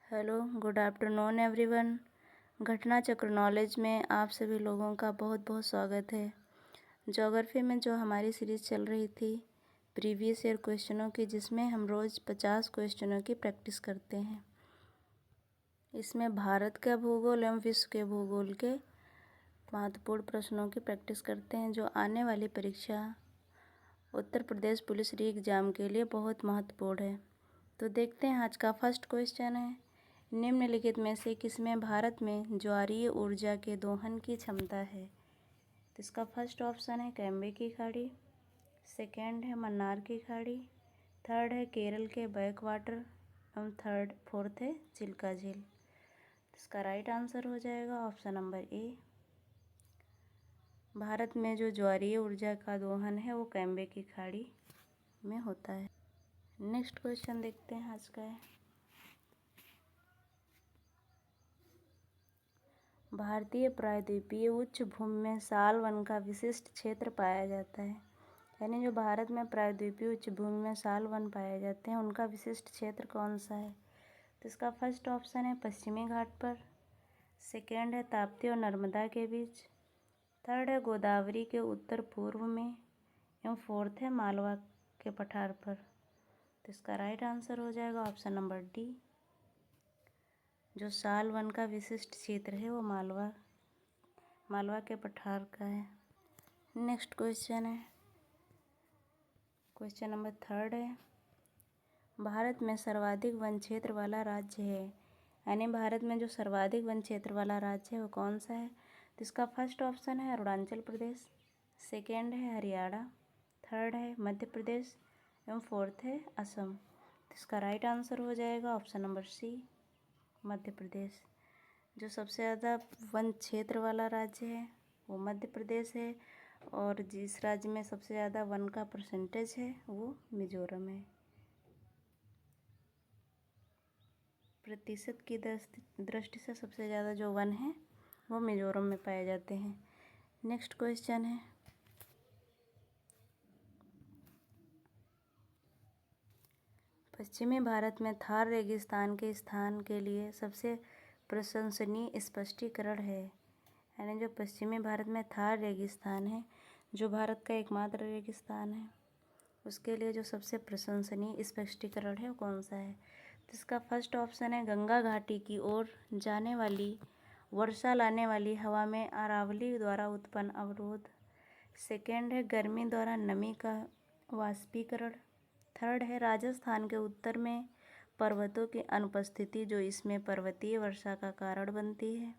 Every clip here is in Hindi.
Hello, good afternoon everyone. घटना चक्र नॉलेज में आप सभी लोगों का बहुत बहुत स्वागत है। ज्योग्राफी में जो हमारी सीरीज़ चल रही थी प्रीवियस ईयर क्वेश्चनों की, जिसमें हम रोज़ 50 क्वेश्चनों की प्रैक्टिस करते हैं। इसमें भारत का भूगोल एवं विश्व के भूगोल के महत्वपूर्ण प्रश्नों की प्रैक्टिस करते हैं, जो आने वाली परीक्षा उत्तर प्रदेश पुलिस री एग्ज़ाम के लिए बहुत महत्वपूर्ण है। तो देखते हैं, आज का फर्स्ट क्वेश्चन है, निम्नलिखित में से किसमें भारत में ज्वारीय ऊर्जा के दोहन की क्षमता है। तो इसका फर्स्ट ऑप्शन है कैम्बे की खाड़ी, सेकेंड है मन्नार की खाड़ी, थर्ड है केरल के बैक वाटर एवं फोर्थ है चिल्का झील। इसका राइट आंसर हो जाएगा ऑप्शन नंबर ए। भारत में जो ज्वारीय ऊर्जा का दोहन है वो कैम्बे की खाड़ी में होता है। नेक्स्ट क्वेश्चन देखते हैं आज का है, भारतीय प्रायद्वीपीय उच्च भूमि में साल वन का विशिष्ट क्षेत्र पाया जाता है। यानी जो भारत में प्रायद्वीपीय उच्च भूमि में साल वन पाए जाते हैं उनका विशिष्ट क्षेत्र कौन सा है। तो इसका फर्स्ट ऑप्शन है पश्चिमी घाट पर, सेकेंड है ताप्ती और नर्मदा के बीच, थर्ड है गोदावरी के उत्तर पूर्व में एवं फोर्थ है मालवा के पठार पर। तो इसका राइट आंसर हो जाएगा ऑप्शन नंबर डी। जो साल वन का विशिष्ट क्षेत्र है वो मालवा के पठार का है। नेक्स्ट क्वेश्चन है, क्वेश्चन नंबर थर्ड है, भारत में सर्वाधिक वन क्षेत्र वाला राज्य है। यानी भारत में जो सर्वाधिक वन क्षेत्र वाला राज्य है वो कौन सा है। तो इसका फर्स्ट ऑप्शन है अरुणाचल प्रदेश, सेकेंड है हरियाणा, थर्ड है मध्य प्रदेश एवं फोर्थ है असम। तो इसका राइट आंसर हो जाएगा ऑप्शन नंबर सी, मध्य प्रदेश। जो सबसे ज़्यादा वन क्षेत्र वाला राज्य है वो मध्य प्रदेश है, और जिस राज्य में सबसे ज़्यादा वन का परसेंटेज है वो मिजोरम है। प्रतिशत की दृष्टि से सबसे ज़्यादा जो वन है वो मिजोरम में पाए जाते हैं। नेक्स्ट क्वेश्चन है, पश्चिमी भारत में थार रेगिस्तान के स्थान के लिए सबसे प्रशंसनीय स्पष्टीकरण है। यानी जो पश्चिमी भारत में थार रेगिस्तान है, जो भारत का एकमात्र रेगिस्तान है, उसके लिए जो सबसे प्रशंसनीय स्पष्टीकरण है वो कौन सा है। तो इसका फर्स्ट ऑप्शन है गंगा घाटी की ओर जाने वाली वर्षा लाने वाली हवा में अरावली द्वारा उत्पन्न अवरोध, सेकेंड है गर्मी द्वारा नमी का वाष्पीकरण, थर्ड है राजस्थान के उत्तर में पर्वतों की अनुपस्थिति जो इसमें पर्वतीय वर्षा का कारण बनती है,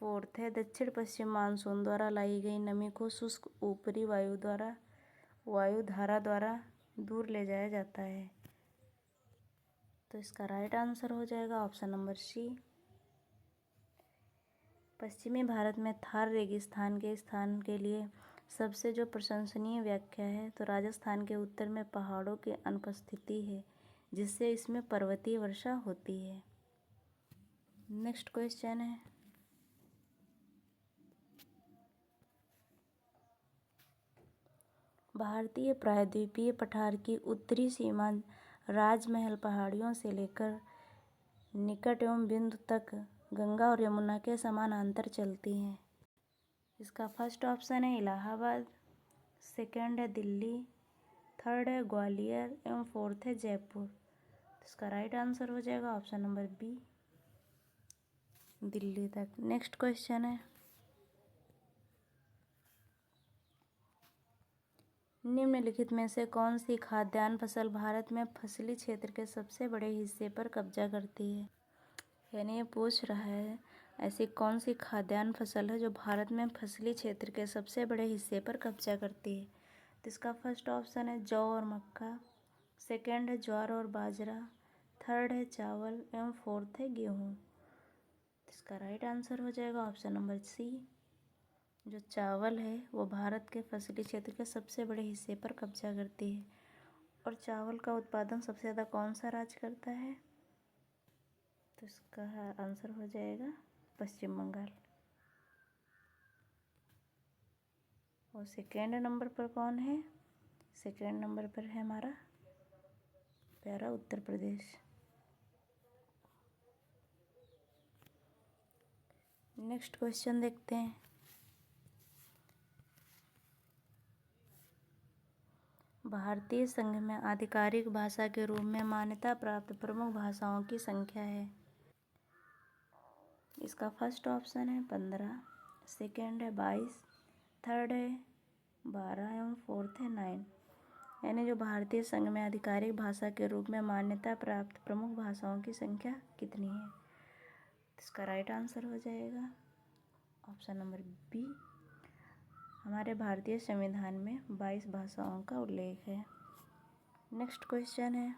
फोर्थ है दक्षिण पश्चिम मानसून द्वारा लाई गई नमी को शुष्क ऊपरी वायु धारा द्वारा दूर ले जाया जाता है। तो इसका राइट आंसर हो जाएगा ऑप्शन नंबर सी। पश्चिमी भारत में थार रेगिस्तान के स्थान के लिए सबसे जो प्रशंसनीय व्याख्या है, तो राजस्थान के उत्तर में पहाड़ों की अनुपस्थिति है, जिससे इसमें पर्वतीय वर्षा होती है। नेक्स्ट क्वेश्चन है, भारतीय प्रायद्वीपीय पठार की उत्तरी सीमा राजमहल पहाड़ियों से लेकर निकट एवं बिंदु तक गंगा और यमुना के समानांतर चलती हैं। इसका फर्स्ट ऑप्शन है इलाहाबाद, सेकेंड है दिल्ली, थर्ड है ग्वालियर एवं फोर्थ है जयपुर। इसका राइट आंसर हो जाएगा ऑप्शन नंबर बी, दिल्ली तक। नेक्स्ट क्वेश्चन है, निम्नलिखित में से कौन सी खाद्यान्न फसल भारत में फसली क्षेत्र के सबसे बड़े हिस्से पर कब्जा करती है। यानी ये पूछ रहा है ऐसी कौन सी खाद्यान्न फसल है जो भारत में फसली क्षेत्र के सबसे बड़े हिस्से पर कब्जा करती है। तो इसका फर्स्ट ऑप्शन है जौ और मक्का, सेकेंड है ज्वार और बाजरा, थर्ड है चावल एवं फोर्थ है गेहूँ। इसका राइट आंसर हो जाएगा ऑप्शन नंबर सी। जो चावल है वो भारत के फसली क्षेत्र के सबसे बड़े हिस्से पर कब्जा करती है। और चावल का उत्पादन सबसे ज़्यादा कौन सा राज्य करता है। तो इसका आंसर हो जाएगा पश्चिम बंगाल। और सेकेंड नंबर पर कौन है, सेकेंड नंबर पर है हमारा प्यारा उत्तर प्रदेश। नेक्स्ट क्वेश्चन देखते हैं। भारतीय संघ में आधिकारिक भाषा के रूप में मान्यता प्राप्त प्रमुख भाषाओं की संख्या है। इसका फर्स्ट ऑप्शन है 15, सेकेंड है 22, थर्ड है 12 एवं फोर्थ है 9। यानी जो भारतीय संघ में आधिकारिक भाषा के रूप में मान्यता प्राप्त प्रमुख भाषाओं की संख्या कितनी है? इसका राइट आंसर हो जाएगा ऑप्शन नंबर बी। हमारे भारतीय संविधान में 22 भाषाओं का उल्लेख है। नेक्स्ट क्वेश्चन है,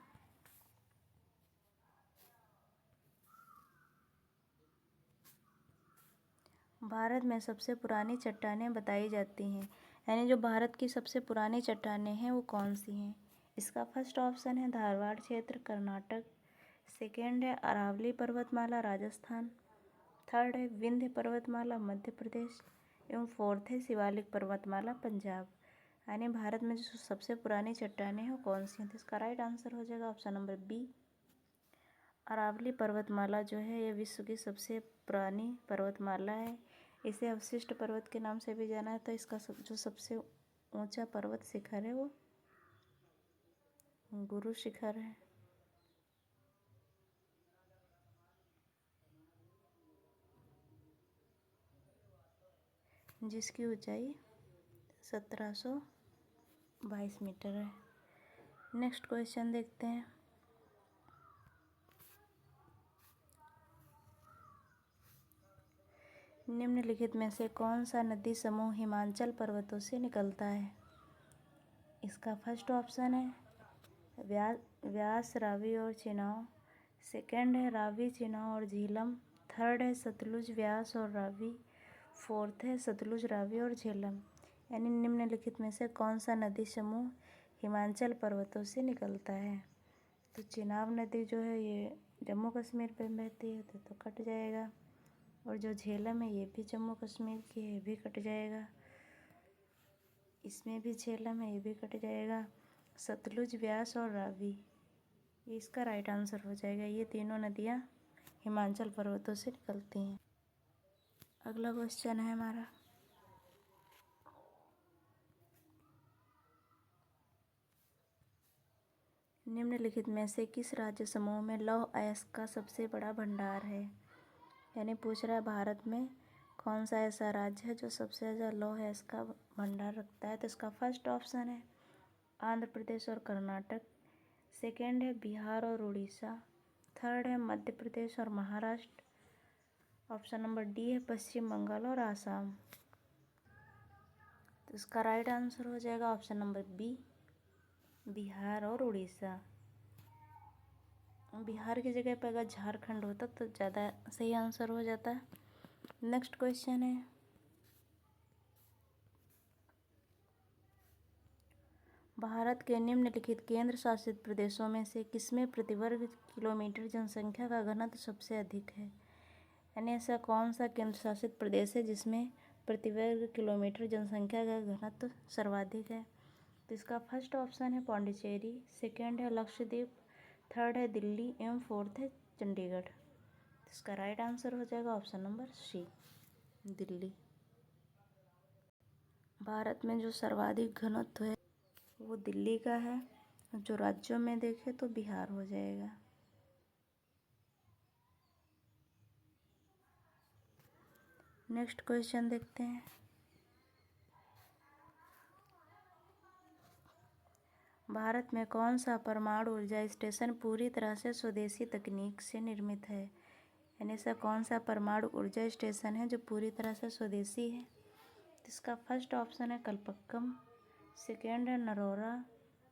भारत में सबसे पुरानी चट्टानें बताई जाती हैं। यानी जो भारत की सबसे पुरानी चट्टानें हैं वो कौन सी हैं? इसका फर्स्ट ऑप्शन है धारवाड़ क्षेत्र कर्नाटक, सेकेंड है अरावली पर्वतमाला राजस्थान, थर्ड है विंध्य पर्वतमाला मध्य प्रदेश एवं फोर्थ है शिवालिक पर्वतमाला पंजाब। यानी भारत में जो सबसे पुरानी चट्टानें हैं वो कौन सी हैं? तो इसका राइट आंसर हो जाएगा ऑप्शन नंबर बी। अरावली पर्वतमाला जो है ये विश्व की सबसे पुरानी पर्वतमाला है। इसे अवशिष्ट पर्वत के नाम से भी जाना है। तो इसका जो सबसे ऊंचा पर्वत शिखर है वो गुरु शिखर है। जिसकी ऊंचाई 1722 मीटर है। नेक्स्ट क्वेश्चन देखते हैं। निम्नलिखित में से कौन सा नदी समूह हिमाचल पर्वतों से निकलता है? इसका फर्स्ट ऑप्शन है व्यास, रावी और चिनाब, सेकंड है रावी, चिनाब और झेलम, थर्ड है सतलुज, व्यास और रावी, फोर्थ है सतलुज, रावी और झेलम। यानी निम्नलिखित में से कौन सा नदी समूह हिमाचल पर्वतों से निकलता है? तो चिनाब नदी जो है ये जम्मू कश्मीर पे बहती है तो कट जाएगा, और जो झेलम है ये भी जम्मू कश्मीर की है, ये भी कट जाएगा। इसमें भी झेलम है, ये भी कट जाएगा। सतलुज, व्यास और रावी ये इसका राइट आंसर हो जाएगा। ये तीनों नदियाँ हिमाचल पर्वतों से निकलती हैं। अगला क्वेश्चन है हमारा, निम्नलिखित में से किस राज्य समूह में लौह अयस्क का सबसे बड़ा भंडार है? यानी पूछ रहा है भारत में कौन सा ऐसा राज्य है जो सबसे ज़्यादा लौह अयस्क का भंडार रखता है? तो इसका फर्स्ट ऑप्शन है आंध्र प्रदेश और कर्नाटक, सेकेंड है बिहार और उड़ीसा, थर्ड है मध्य प्रदेश और महाराष्ट्र, ऑप्शन नंबर डी है पश्चिम बंगाल और आसाम। तो इसका राइट आंसर हो जाएगा ऑप्शन नंबर बी, बिहार और उड़ीसा। बिहार की जगह पर अगर झारखंड होता तो ज़्यादा सही आंसर हो जाता। नेक्स्ट क्वेश्चन है, भारत के निम्नलिखित केंद्र शासित प्रदेशों में से किसमें प्रति वर्ग किलोमीटर जनसंख्या का घनत्व सबसे अधिक है? यानी ऐसा कौन सा केंद्र शासित प्रदेश है जिसमें प्रति वर्ग किलोमीटर जनसंख्या का घनत्व सर्वाधिक है? तो इसका फर्स्ट ऑप्शन है पौंडीचेरी, सेकेंड है लक्षद्वीप, थर्ड है दिल्ली एवं फोर्थ है चंडीगढ़। इसका राइट आंसर हो जाएगा option number C, Delhi. Bharat में जो सर्वाधिक घनत्व है वो दिल्ली का है। जो राज्यों में देखें तो बिहार हो जाएगा। नेक्स्ट क्वेश्चन देखते हैं, भारत में कौन सा परमाणु ऊर्जा स्टेशन पूरी तरह से स्वदेशी तकनीक से निर्मित है? यानी ऐसा कौन सा परमाणु ऊर्जा स्टेशन है जो पूरी तरह से स्वदेशी है? इसका फर्स्ट ऑप्शन है कलपक्कम, सेकेंड है नरोरा,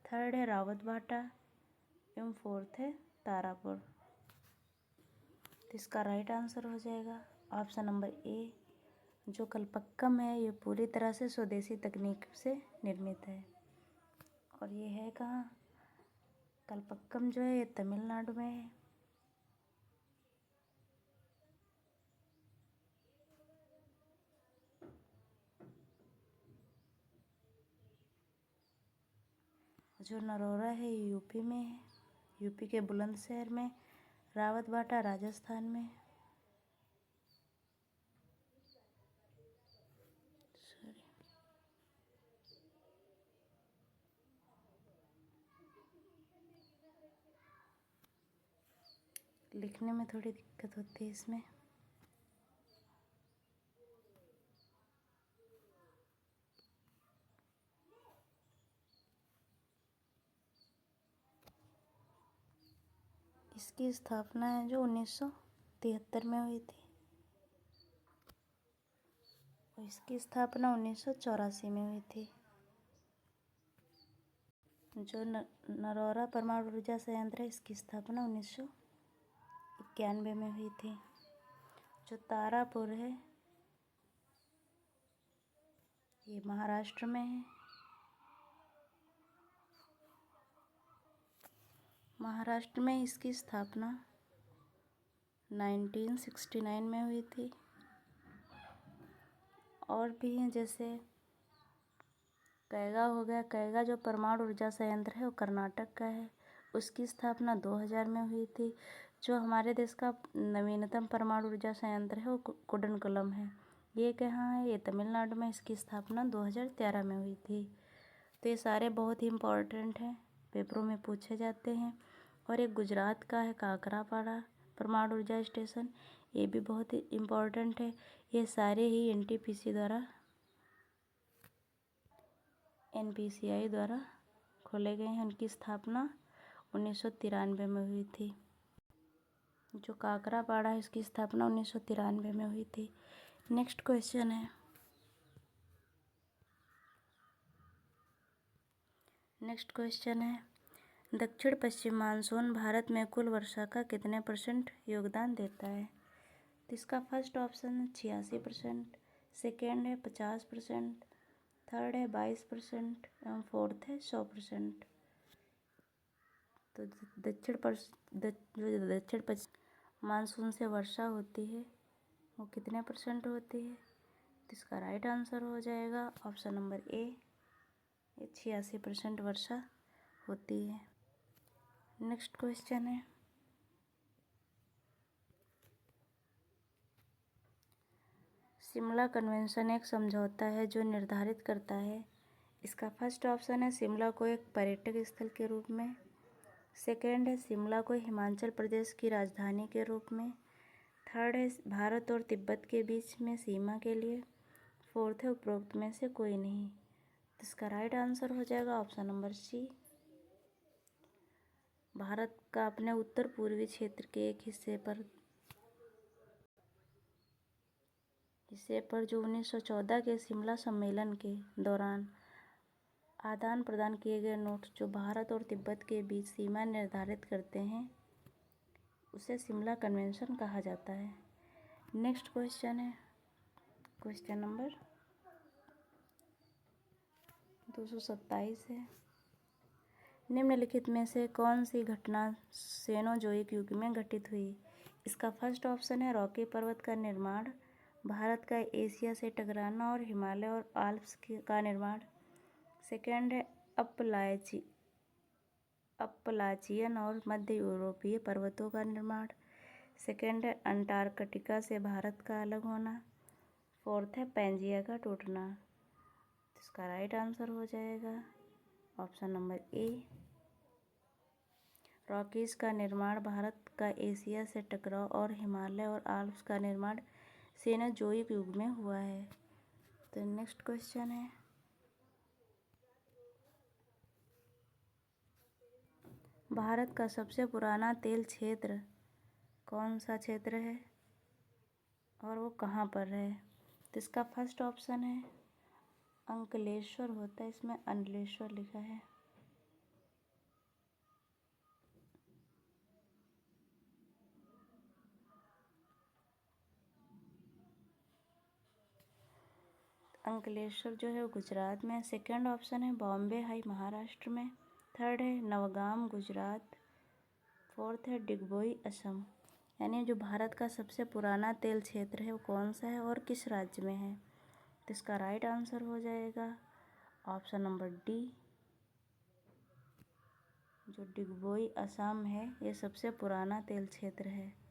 थर्ड है रावतभाटा एवं फोर्थ है तारापुर। तो इसका राइट आंसर हो जाएगा ऑप्शन नंबर ए, जो कलपक्कम है ये पूरी तरह से स्वदेशी तकनीक से निर्मित है। और ये है कहाँ? कलपक्कम जो है ये तमिलनाडु में है। जो नरोरा है ये यूपी में है, यूपी के बुलंदशहर में। रावतभाटा राजस्थान में। लिखने में थोड़ी दिक्कत होती है इसमें। इसकी स्थापना है जो 1973 में हुई थी, और इसकी स्थापना 1984 में हुई थी। जो नरौरा परमाणु ऊर्जा संयंत्र है, इसकी स्थापना 1991 में हुई थी। जो तारापुर है, ये महाराष्ट्र में है। महाराष्ट्र में इसकी स्थापना 1969 में हुई थी। और भी हैं, जैसे कैगा हो गया। कैगा जो परमाणु ऊर्जा संयंत्र है वो कर्नाटक का है, उसकी स्थापना 2000 में हुई थी। जो हमारे देश का नवीनतम परमाणु ऊर्जा संयंत्र है वो कुडनकुलम है। ये कहाँ है? ये तमिलनाडु में। इसकी स्थापना 2013 में हुई थी। तो ये सारे बहुत ही इम्पोर्टेंट हैं, पेपरों में पूछे जाते हैं। और एक गुजरात का है काकरापाड़ा परमाणु ऊर्जा स्टेशन, ये भी बहुत ही इम्पोर्टेंट है। ये सारे ही एनपीसीआई द्वारा खोले गए हैं। उनकी स्थापना 1993 में हुई थी। जो काकरापाड़ा है, इसकी स्थापना 1993 में हुई थी। नेक्स्ट क्वेश्चन है दक्षिण पश्चिम मानसून भारत में कुल वर्षा का कितने % योगदान देता है? तो इसका फर्स्ट ऑप्शन है 86%, सेकेंड है 50%, थर्ड है 22% एवं फोर्थ है 100%। तो जो दक्षिण पश्चिम मानसून से वर्षा होती है वो कितने % होती है? तो इसका राइट आंसर हो जाएगा ऑप्शन नंबर ए, 86% वर्षा होती है। नेक्स्ट क्वेश्चन है शिमला कन्वेंशन एक समझौता है जो निर्धारित करता है। इसका फर्स्ट ऑप्शन है शिमला को एक पर्यटक स्थल के रूप में, सेकेंड है शिमला को हिमाचल प्रदेश की राजधानी के रूप में, थर्ड है भारत और तिब्बत के बीच में सीमा के लिए, फोर्थ है उपरोक्त में से कोई नहीं। तो इसका राइट आंसर हो जाएगा ऑप्शन नंबर सी। भारत का अपने उत्तर पूर्वी क्षेत्र के एक हिस्से पर जो 1914 के शिमला सम्मेलन के दौरान आदान प्रदान किए गए नोट्स जो भारत और तिब्बत के बीच सीमा निर्धारित करते हैं, उसे शिमला कन्वेंशन कहा जाता है। नेक्स्ट क्वेश्चन है क्वेश्चन नंबर 227 है। निम्नलिखित में से कौन सी घटना सेनोजोइक युग में घटित हुई? इसका फर्स्ट ऑप्शन है रॉकी पर्वत का निर्माण, भारत का एशिया से टकराना और हिमालय और आल्प्स का निर्माण, सेकेंड है अपलाचियन और मध्य यूरोपीय पर्वतों का निर्माण, सेकेंड है अंटार्कटिका से भारत का अलग होना, फोर्थ है पैंजिया का टूटना। तो इसका राइट आंसर हो जाएगा ऑप्शन नंबर ए, रॉकीज का निर्माण भारत का एशिया से टकराव और हिमालय और आल्प्स का निर्माण सेनोजोइक युग में हुआ है। तो नेक्स्ट क्वेश्चन है भारत का सबसे पुराना तेल क्षेत्र कौन सा क्षेत्र है और वो कहाँ पर है? तो इसका फर्स्ट ऑप्शन है अंकलेश्वर होता है, इसमें अंडलेश्वर लिखा है। अंकलेश्वर जो है वो गुजरात में। सेकेंड ऑप्शन है बॉम्बे हाई महाराष्ट्र में, थर्ड है नवगाम गुजरात, फोर्थ है डिगबोई असम। यानी जो भारत का सबसे पुराना तेल क्षेत्र है वो कौन सा है और किस राज्य में है? तो इसका राइट आंसर हो जाएगा ऑप्शन नंबर डी, जो डिगबोई असम है ये सबसे पुराना तेल क्षेत्र है।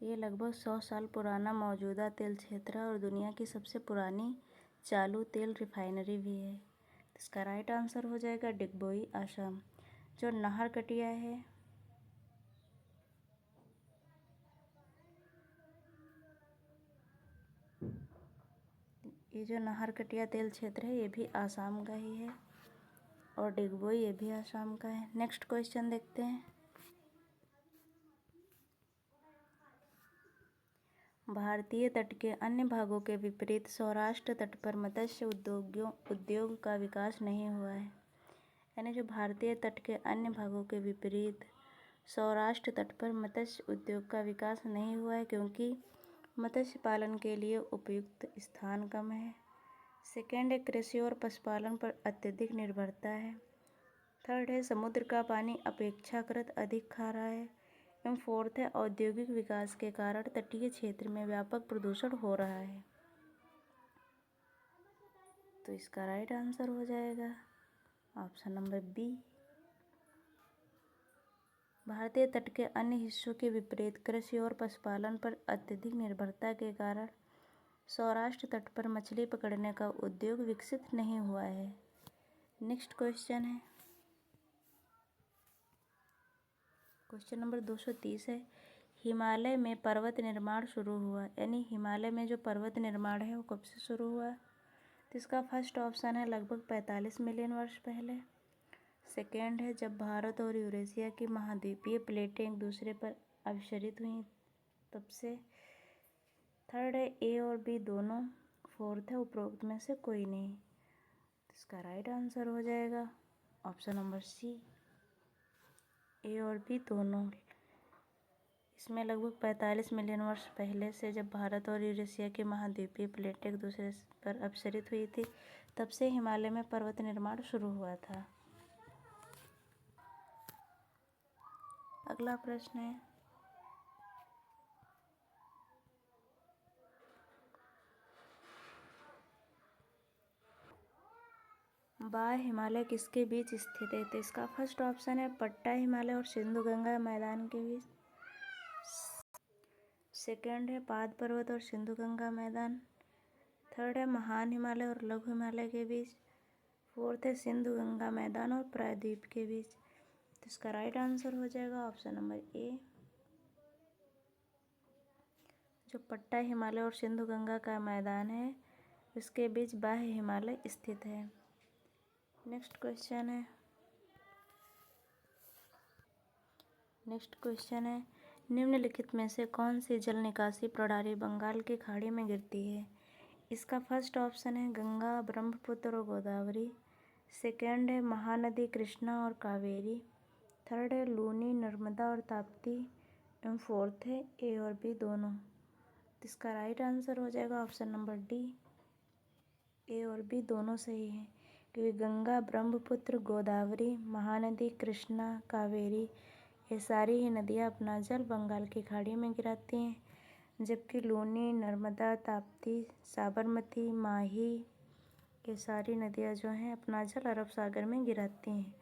ये लगभग 100 साल पुराना मौजूदा तेल क्षेत्र है और दुनिया की सबसे पुरानी चालू तेल रिफाइनरी भी है। इसका राइट आंसर हो जाएगा डिगबोई असम। जो नाहरकटिया है ये जो नाहरकटिया तेल क्षेत्र है ये भी आसाम का ही है, और डिगबोई ये भी आसाम का है। नेक्स्ट क्वेश्चन देखते हैं। भारतीय तट के अन्य भागों के विपरीत सौराष्ट्र तट पर मत्स्य उद्योग का विकास नहीं हुआ है। यानी जो भारतीय तट के अन्य भागों के विपरीत सौराष्ट्र तट पर मत्स्य उद्योग का विकास नहीं हुआ है, क्योंकि मत्स्य पालन के लिए उपयुक्त स्थान कम है। सेकेंड है, कृषि और पशुपालन पर अत्यधिक निर्भरता है। थर्ड है, समुद्र का पानी अपेक्षाकृत अधिक खारा है। एवं फोर्थ है, औद्योगिक विकास के कारण तटीय क्षेत्र में व्यापक प्रदूषण हो रहा है। तो इसका राइट आंसर हो जाएगा ऑप्शन नंबर बी। भारतीय तट के अन्य हिस्सों के विपरीत कृषि और पशुपालन पर अत्यधिक निर्भरता के कारण सौराष्ट्र तट पर मछली पकड़ने का उद्योग विकसित नहीं हुआ है। नेक्स्ट क्वेश्चन है, क्वेश्चन नंबर 230 है, हिमालय में पर्वत निर्माण शुरू हुआ। यानी हिमालय में जो पर्वत निर्माण है वो कब से शुरू हुआ? तो इसका फर्स्ट ऑप्शन है लगभग 45 मिलियन वर्ष पहले। सेकेंड है, जब भारत और यूरेशिया की महाद्वीपीय प्लेटें एक दूसरे पर अभिसरित हुई तब से। थर्ड है, ए और बी दोनों। फोर्थ है, उपरोक्त में से कोई नहीं। तो इसका राइट आंसर हो जाएगा ऑप्शन नंबर सी, ए और बी दोनों। इसमें लगभग 45 मिलियन वर्ष पहले से जब भारत और यूरेशिया की महाद्वीपीय प्लेटें एक दूसरे पर अपसरित हुई थी तब से हिमालय में पर्वत निर्माण शुरू हुआ था। अगला प्रश्न है, बाह्य हिमालय किसके बीच स्थित है? तो इसका फर्स्ट ऑप्शन है पट्टा हिमालय और सिंधु गंगा मैदान के बीच। सेकेंड है पाद पर्वत और सिंधु गंगा मैदान। थर्ड है महान हिमालय और लघु हिमालय के बीच। फोर्थ है सिंधु गंगा मैदान और प्रायद्वीप के बीच। तो इसका राइट आंसर हो जाएगा ऑप्शन नंबर ए, जो पट्टा हिमालय और सिंधु गंगा का मैदान है उसके बीच बाह्य हिमालय स्थित है। नेक्स्ट क्वेश्चन है, निम्नलिखित में से कौन सी जल निकासी प्रणाली बंगाल की खाड़ी में गिरती है? इसका फर्स्ट ऑप्शन है गंगा, ब्रह्मपुत्र और गोदावरी। सेकेंड है महानदी कृष्णा और कावेरी। थर्ड है लूनी, नर्मदा और ताप्ती। एवं फोर्थ है ए और बी दोनों। तो इसका राइट आंसर हो जाएगा ऑप्शन नंबर डी, ए और बी दोनों सही है, क्योंकि गंगा, ब्रह्मपुत्र, गोदावरी, महानदी कृष्णा, कावेरी ये सारी ही नदियाँ अपना जल बंगाल की खाड़ी में गिराती हैं, जबकि लूनी, नर्मदा, ताप्ती, साबरमती, माही ये सारी नदियाँ जो हैं अपना जल अरब सागर में गिराती हैं।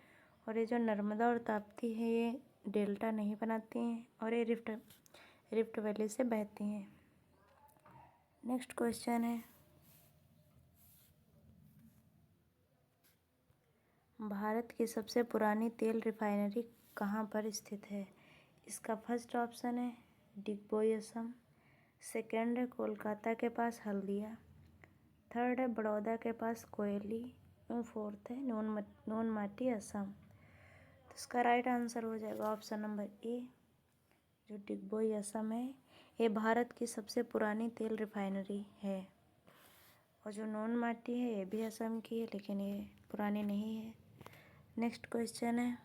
और ये जो नर्मदा और ताप्ती है ये डेल्टा नहीं बनाती हैं और ये रिफ्ट वैली से बहती हैं। नेक्स्ट क्वेश्चन है, भारत की सबसे पुरानी तेल रिफाइनरी कहाँ पर स्थित है? इसका फर्स्ट ऑप्शन है डिगबोई असम। सेकेंड है कोलकाता के पास हल्दिया। थर्ड है बड़ौदा के पास कोयली। और फोर्थ है नूनमाटी असम। तो इसका राइट आंसर हो जाएगा ऑप्शन नंबर ए, जो डिगबोई असम है ये भारत की सबसे पुरानी तेल रिफाइनरी है। और जो नूनमाटी है ये भी असम की है लेकिन ये पुरानी नहीं है। नेक्स्ट क्वेश्चन है,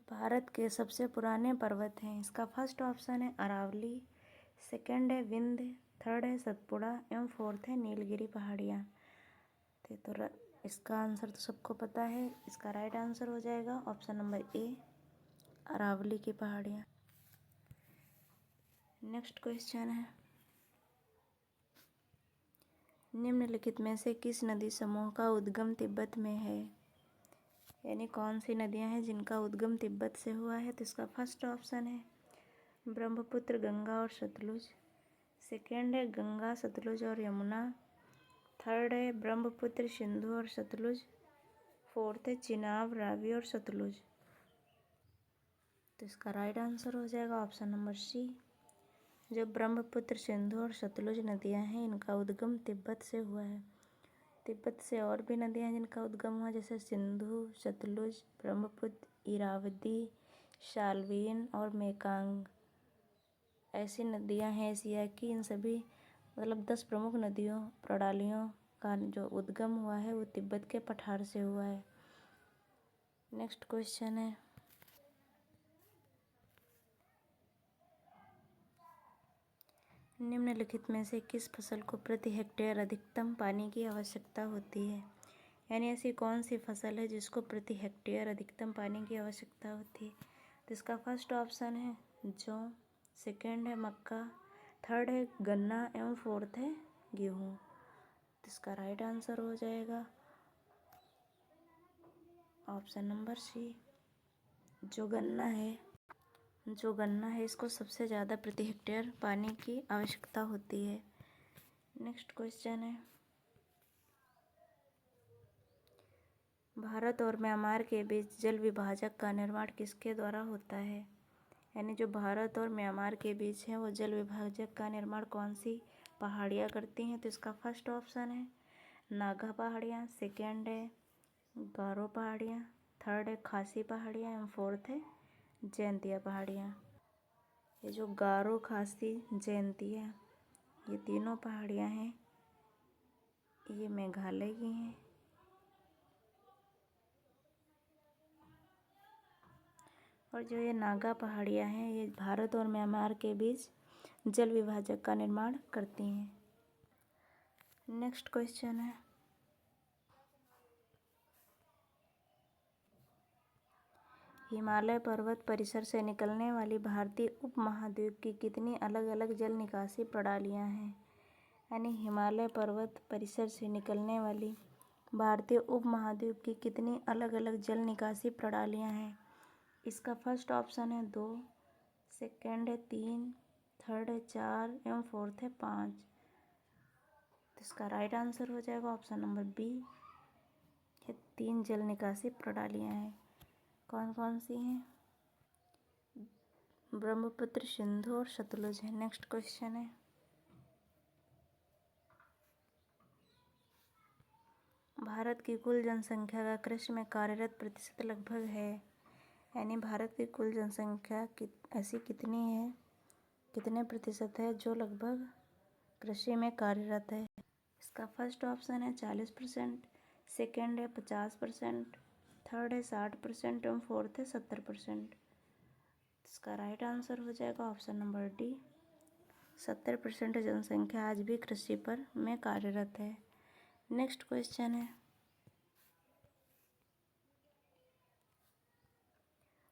भारत के सबसे पुराने पर्वत हैं। इसका फर्स्ट ऑप्शन है अरावली। सेकंड है विंध्य। थर्ड है सतपुड़ा एवं फोर्थ है नीलगिरी पहाड़ियाँ। तो इसका आंसर तो सबको पता है, इसका राइट आंसर हो जाएगा ऑप्शन नंबर ए, अरावली की पहाड़ियाँ। नेक्स्ट क्वेश्चन है, निम्नलिखित में से किस नदी समूह का उद्गम तिब्बत में है? यानी कौन सी नदियां हैं जिनका उद्गम तिब्बत से हुआ है? तो इसका फर्स्ट ऑप्शन है ब्रह्मपुत्र, गंगा और सतलुज। सेकेंड है गंगा, सतलुज और यमुना। थर्ड है ब्रह्मपुत्र, सिंधु और सतलुज। फोर्थ है चिनाब, रावी और सतलुज। तो इसका राइट आंसर हो जाएगा ऑप्शन नंबर सी। जो ब्रह्मपुत्र, सिंधु और सतलुज नदियाँ हैं, इनका उद्गम तिब्बत से हुआ है। तिब्बत से और भी नदियाँ हैं जिनका उद्गम हुआ, जैसे सिंधु, सतलुज, ब्रह्मपुत्र, इरावदी, शाल्वीन और मेकांग। ऐसी नदियाँ हैं एशिया की। इन सभी 10 प्रमुख नदियों प्रणालियों का जो उद्गम हुआ है वो तिब्बत के पठार से हुआ है। नेक्स्ट क्वेश्चन है, निम्नलिखित में से किस फसल को प्रति हेक्टेयर अधिकतम पानी की आवश्यकता होती है? यानी ऐसी कौन सी फसल है जिसको प्रति हेक्टेयर अधिकतम पानी की आवश्यकता होती है? तो इसका फर्स्ट ऑप्शन है जौ, सेकेंड है मक्का, थर्ड है गन्ना एवं फोर्थ है गेहूँ। तो इसका राइट आंसर हो जाएगा ऑप्शन नंबर सी। जो गन्ना है इसको सबसे ज़्यादा प्रति हेक्टेयर पानी की आवश्यकता होती है। नेक्स्ट क्वेश्चन है, भारत और म्यांमार के बीच जल विभाजक का निर्माण किसके द्वारा होता है? यानी जो भारत और म्यांमार के बीच है वो जल विभाजक का निर्माण कौन सी पहाड़ियाँ करती हैं? तो इसका फर्स्ट ऑप्शन है नागा पहाड़ियाँ, सेकेंड है गारो पहाड़ियाँ, थर्ड है खासी पहाड़ियाँ एवं फोर्थ है जैंतिया पहाड़ियाँ। ये जो गारो, खासी, जैंतिया ये तीनों पहाड़ियाँ हैं ये मेघालय की हैं। और जो ये नागा पहाड़ियाँ हैं ये भारत और म्यांमार के बीच जल विभाजक का निर्माण करती हैं। नेक्स्ट क्वेश्चन है, हिमालय पर्वत परिसर से निकलने वाली भारतीय उपमहाद्वीप की कितनी अलग अलग जल निकासी प्रणालियाँ हैं? यानी हिमालय पर्वत परिसर से निकलने वाली भारतीय उपमहाद्वीप की कितनी अलग अलग जल निकासी प्रणालियाँ हैं? इसका फर्स्ट ऑप्शन है 2, सेकेंड है 3, थर्ड है 4 एवं फोर्थ है 5। तो इसका राइट आंसर हो जाएगा ऑप्शन नंबर बी। ये 3 जल निकासी प्रणालियाँ हैं। कौन कौन सी हैं? ब्रह्मपुत्र, सिंधु और सतलुज है। नेक्स्ट क्वेश्चन है, भारत की कुल जनसंख्या का कृषि में कार्यरत प्रतिशत लगभग है। यानी भारत की कुल जनसंख्या ऐसी कितनी है, कितने प्रतिशत है जो लगभग कृषि में कार्यरत है? इसका फर्स्ट ऑप्शन है 40%, सेकेंड है 50%, थर्ड है 60% एवं फोर्थ है 70%। इसका राइट आंसर हो जाएगा ऑप्शन नंबर डी। 70% जनसंख्या आज भी कृषि पर में कार्यरत है। नेक्स्ट क्वेश्चन है,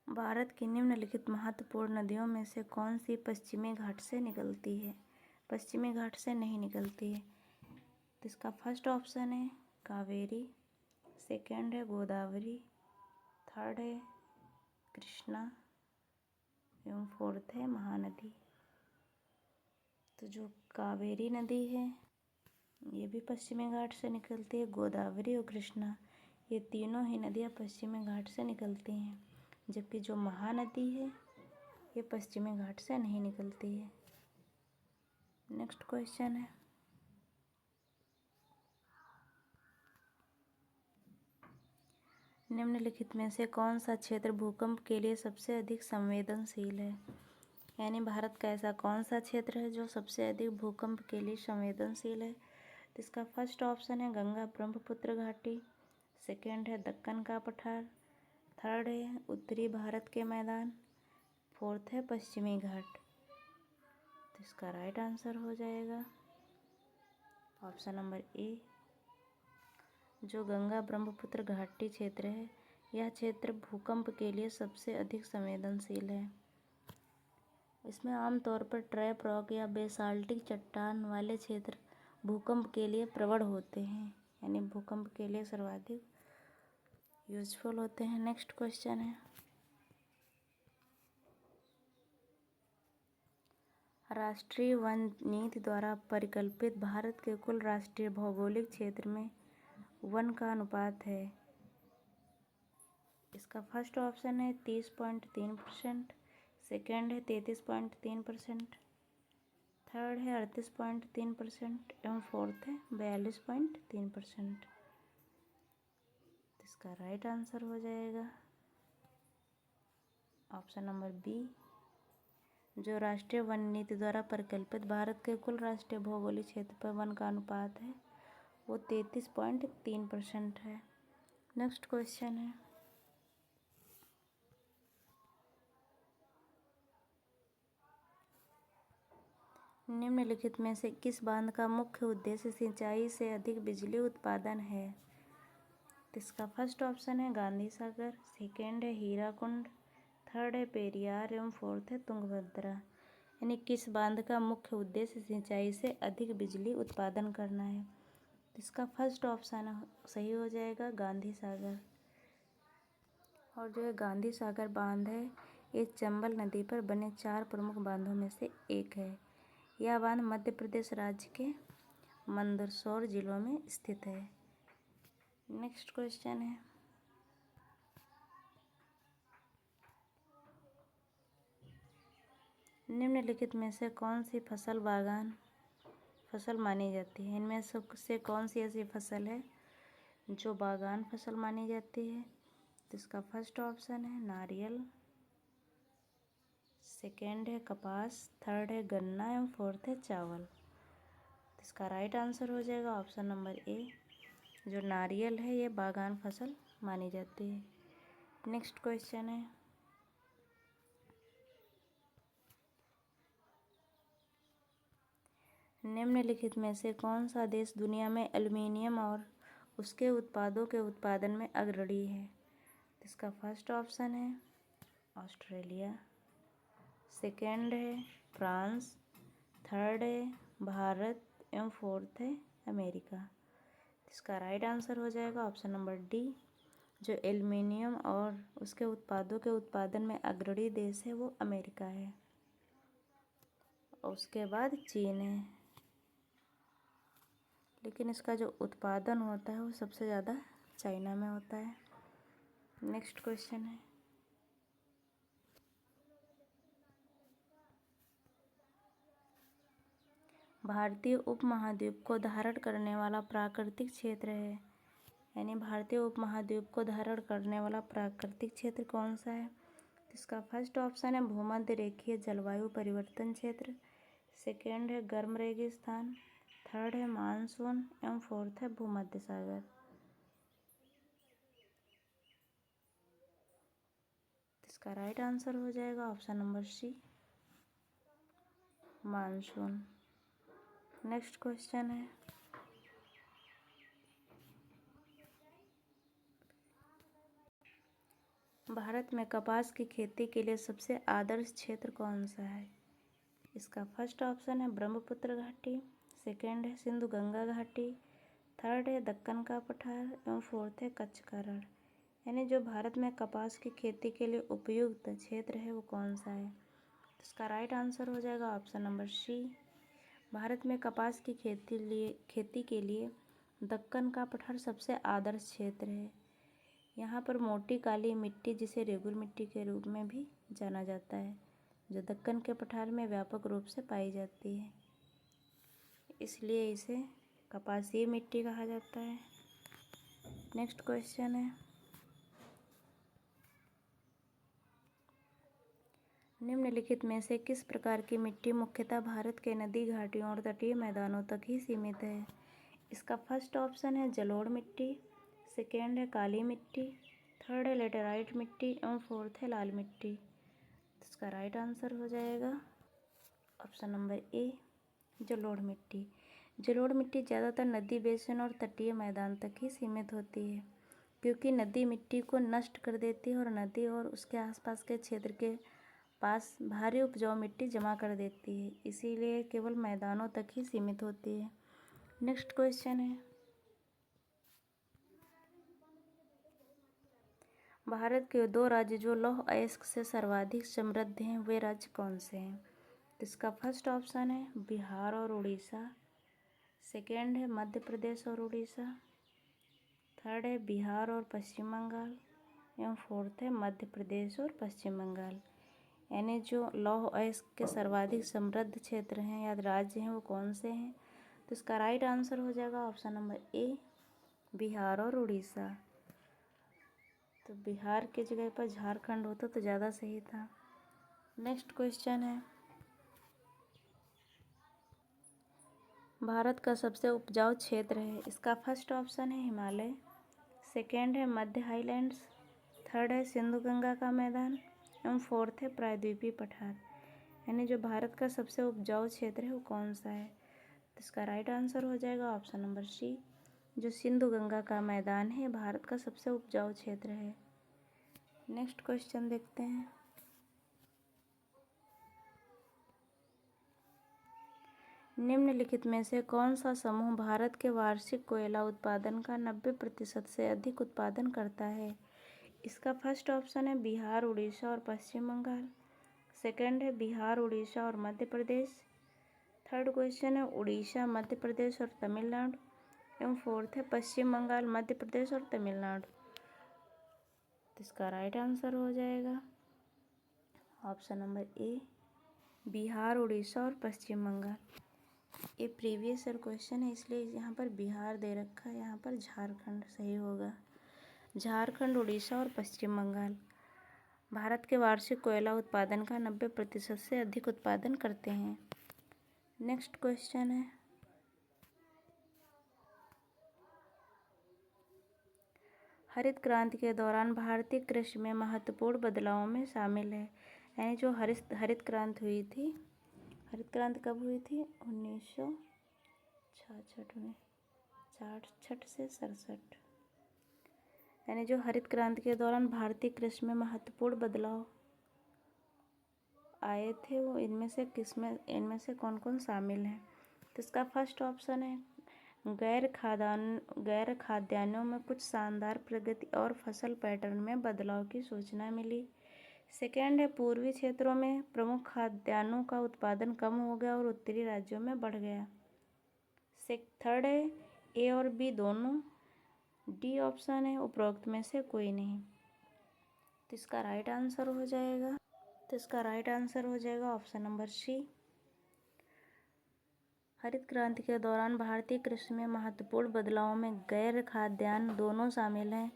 भारत की निम्नलिखित महत्वपूर्ण नदियों में से कौन सी पश्चिमी घाट से निकलती है? पश्चिमी घाट से नहीं निकलती है। तो इसका फर्स्ट ऑप्शन है कावेरी, सेकेंड है गोदावरी, थर्ड है कृष्णा एवं फोर्थ है महानदी। तो जो कावेरी नदी है ये भी पश्चिमी घाट से निकलती है। गोदावरी और कृष्णा ये तीनों ही नदियाँ पश्चिमी घाट से निकलती हैं, जबकि जो महानदी है ये पश्चिमी घाट से नहीं निकलती है। नेक्स्ट क्वेश्चन है, निम्नलिखित में से कौन सा क्षेत्र भूकंप के लिए सबसे अधिक संवेदनशील है? यानी भारत का ऐसा कौन सा क्षेत्र है जो सबसे अधिक भूकंप के लिए संवेदनशील है? तो इसका फर्स्ट ऑप्शन है गंगा ब्रह्मपुत्र घाटी, सेकेंड है दक्कन का पठार, थर्ड है उत्तरी भारत के मैदान, फोर्थ है पश्चिमी घाट। तो इसका राइट आंसर हो जाएगा ऑप्शन नंबर ए। जो गंगा ब्रह्मपुत्र घाटी क्षेत्र है यह क्षेत्र भूकंप के लिए सबसे अधिक संवेदनशील है। इसमें आमतौर पर ट्रैप रॉक या बेसाल्टिक चट्टान वाले क्षेत्र भूकंप के लिए प्रबल होते हैं, यानी भूकंप के लिए सर्वाधिक यूजफुल होते हैं। नेक्स्ट क्वेश्चन है, राष्ट्रीय वन नीति द्वारा परिकल्पित भारत के कुल राष्ट्रीय भौगोलिक क्षेत्र में वन का अनुपात है। इसका फर्स्ट ऑप्शन है 30.3%, सेकेंड है 33.3%, थर्ड है 38.3% एवं फोर्थ है 42.3%। इसका राइट आंसर हो जाएगा ऑप्शन नंबर बी। जो राष्ट्रीय वन नीति द्वारा परिकल्पित भारत के कुल राष्ट्रीय भौगोलिक क्षेत्र पर वन का अनुपात है वो 33.3% है। नेक्स्ट क्वेश्चन है, निम्नलिखित में से किस बांध का मुख्य उद्देश्य सिंचाई से अधिक बिजली उत्पादन है? इसका फर्स्ट ऑप्शन है गांधी सागर, सेकेंड है हीराकुंड, थर्ड है पेरियार एवं फोर्थ है तुंगभद्रा। यानी किस बांध का मुख्य उद्देश्य सिंचाई से अधिक बिजली उत्पादन करना है? इसका फर्स्ट ऑप्शन सही हो जाएगा गांधी सागर। और जो है गांधी सागर बांध है ये चंबल नदी पर बने 4 प्रमुख बांधों में से एक है। यह बांध मध्य प्रदेश राज्य के मंदसौर जिलों में स्थित है। नेक्स्ट क्वेश्चन है, निम्नलिखित में से कौन सी फसल बागान फसल मानी जाती है? इनमें से कौन सी ऐसी फसल है जो बागान फसल मानी जाती है? तो इसका फर्स्ट ऑप्शन है नारियल, सेकेंड है कपास, थर्ड है गन्ना एवं फोर्थ है चावल। इसका राइट आंसर हो जाएगा ऑप्शन नंबर ए। जो नारियल है ये बागान फसल मानी जाती है। नेक्स्ट क्वेश्चन है, निम्नलिखित में से कौन सा देश दुनिया में एल्युमिनियम और उसके उत्पादों के उत्पादन में अग्रणी है? इसका फर्स्ट ऑप्शन है ऑस्ट्रेलिया, सेकेंड है फ्रांस, थर्ड है भारत एवं फोर्थ है अमेरिका। इसका राइट आंसर हो जाएगा ऑप्शन नंबर डी। जो एल्युमिनियम और उसके उत्पादों के उत्पादन में अग्रणी देश है वो अमेरिका है और उसके बाद चीन है। लेकिन इसका जो उत्पादन होता है वो सबसे ज़्यादा चाइना में होता है। नेक्स्ट क्वेश्चन है, भारतीय उपमहाद्वीप को धारण करने वाला प्राकृतिक क्षेत्र है। यानी भारतीय उपमहाद्वीप को धारण करने वाला प्राकृतिक क्षेत्र कौन सा है? इसका फर्स्ट ऑप्शन है भूमध्य रेखीय जलवायु परिवर्तन क्षेत्र, सेकेंड है गर्म रेगिस्तान, थर्ड है मानसून एवं फोर्थ है भूमध्य सागर। इसका राइट आंसर हो जाएगा option number C, monsoon. Next question है, भारत में कपास की खेती के लिए सबसे आदर्श क्षेत्र कौन सा है? इसका फर्स्ट ऑप्शन है ब्रह्मपुत्र घाटी, सेकेंड है सिंधु गंगा घाटी, थर्ड है दक्कन का पठार एवं फोर्थ है कच्छ का रण। यानी जो भारत में कपास की खेती के लिए उपयुक्त क्षेत्र है वो कौन सा है? इसका राइट आंसर हो जाएगा ऑप्शन नंबर सी। भारत में कपास की खेती के लिए दक्कन का पठार सबसे आदर्श क्षेत्र है। यहाँ पर मोटी काली मिट्टी जिसे रेगुर मिट्टी के रूप में भी जाना जाता है जो दक्कन के पठार में व्यापक रूप से पाई जाती है, इसलिए इसे कपासीय मिट्टी कहा जाता है। नेक्स्ट क्वेश्चन है, निम्नलिखित में से किस प्रकार की मिट्टी मुख्यतः भारत के नदी घाटियों और तटीय मैदानों तक ही सीमित है? इसका फर्स्ट ऑप्शन है जलोढ़ मिट्टी, सेकेंड है काली मिट्टी, थर्ड है लेटेराइट मिट्टी एवं फोर्थ है लाल मिट्टी। इसका राइट आंसर हो जाएगा ऑप्शन नंबर ए, जलोढ़ मिट्टी। जलोढ़ मिट्टी ज़्यादातर नदी बेसिन और तटीय मैदान तक ही सीमित होती है क्योंकि नदी मिट्टी को नष्ट कर देती है और नदी और उसके आसपास के क्षेत्र के पास भारी उपजाऊ मिट्टी जमा कर देती है, इसीलिए केवल मैदानों तक ही सीमित होती है। नेक्स्ट क्वेश्चन है, भारत के 2 राज्य जो लौह अयस्क से सर्वाधिक समृद्ध हैं वे राज्य कौन से हैं? इसका फर्स्ट ऑप्शन है बिहार और उड़ीसा, सेकेंड है मध्य प्रदेश और उड़ीसा, थर्ड है बिहार और पश्चिम बंगाल, एवं फोर्थ है मध्य प्रदेश और पश्चिम बंगाल। यानी जो लौह अयस्क के सर्वाधिक समृद्ध क्षेत्र हैं या राज्य हैं वो कौन से हैं? तो इसका राइट आंसर हो जाएगा ऑप्शन नंबर ए, बिहार और उड़ीसा। तो बिहार की जगह पर झारखंड होता तो ज़्यादा सही था। नेक्स्ट क्वेश्चन है, भारत का सबसे उपजाऊ क्षेत्र है। इसका फर्स्ट ऑप्शन है हिमालय, सेकेंड है मध्य हाईलैंड्स, थर्ड है सिंधु गंगा का मैदान एवं फोर्थ है प्रायद्वीपीय पठार। यानी जो भारत का सबसे उपजाऊ क्षेत्र है वो कौन सा है? तो इसका राइट आंसर हो जाएगा ऑप्शन नंबर सी, जो सिंधु गंगा का मैदान है भारत का सबसे उपजाऊ क्षेत्र है। नेक्स्ट क्वेश्चन देखते हैं, निम्नलिखित में से कौन सा समूह भारत के वार्षिक कोयला उत्पादन का 90% से अधिक उत्पादन करता है? इसका फर्स्ट ऑप्शन है बिहार, उड़ीसा और पश्चिम बंगाल, सेकंड है बिहार, उड़ीसा और मध्य प्रदेश, थर्ड क्वेश्चन है उड़ीसा, मध्य प्रदेश और तमिलनाडु एवं फोर्थ है पश्चिम बंगाल, मध्य प्रदेश और तमिलनाडु। तो इसका राइट आंसर हो जाएगा option number A, Bihar, Orissa और पश्चिम बंगाल। ये प्रीवियस ईयर क्वेश्चन है इसलिए यहाँ पर बिहार दे रखा है, यहाँ पर झारखंड सही होगा। झारखंड, उड़ीसा और पश्चिम बंगाल भारत के वार्षिक कोयला उत्पादन का 90% से अधिक उत्पादन करते हैं। नेक्स्ट क्वेश्चन है, हरित क्रांति के दौरान भारतीय कृषि में महत्वपूर्ण बदलावों में शामिल है। यानी जो हरित क्रांति हुई थी, हरित क्रांति कब हुई थी? 1966 में, 66 से 67। यानी जो हरित क्रांति के दौरान भारतीय कृषि में महत्वपूर्ण बदलाव आए थे वो इनमें से कौन कौन शामिल हैं? तो इसका फर्स्ट ऑप्शन है गैर खाद्यान्नों में कुछ शानदार प्रगति और फसल पैटर्न में बदलाव की सूचना मिली। सेकेंड है पूर्वी क्षेत्रों में प्रमुख खाद्यान्नों का उत्पादन कम हो गया और उत्तरी राज्यों में बढ़ गया। थर्ड है ए और बी दोनों, डी ऑप्शन है उपरोक्त में से कोई नहीं। तो इसका राइट आंसर हो जाएगा ऑप्शन नंबर सी, हरित क्रांति के दौरान भारतीय कृषि में महत्वपूर्ण बदलावों में गैर खाद्यान्न दोनों शामिल हैं,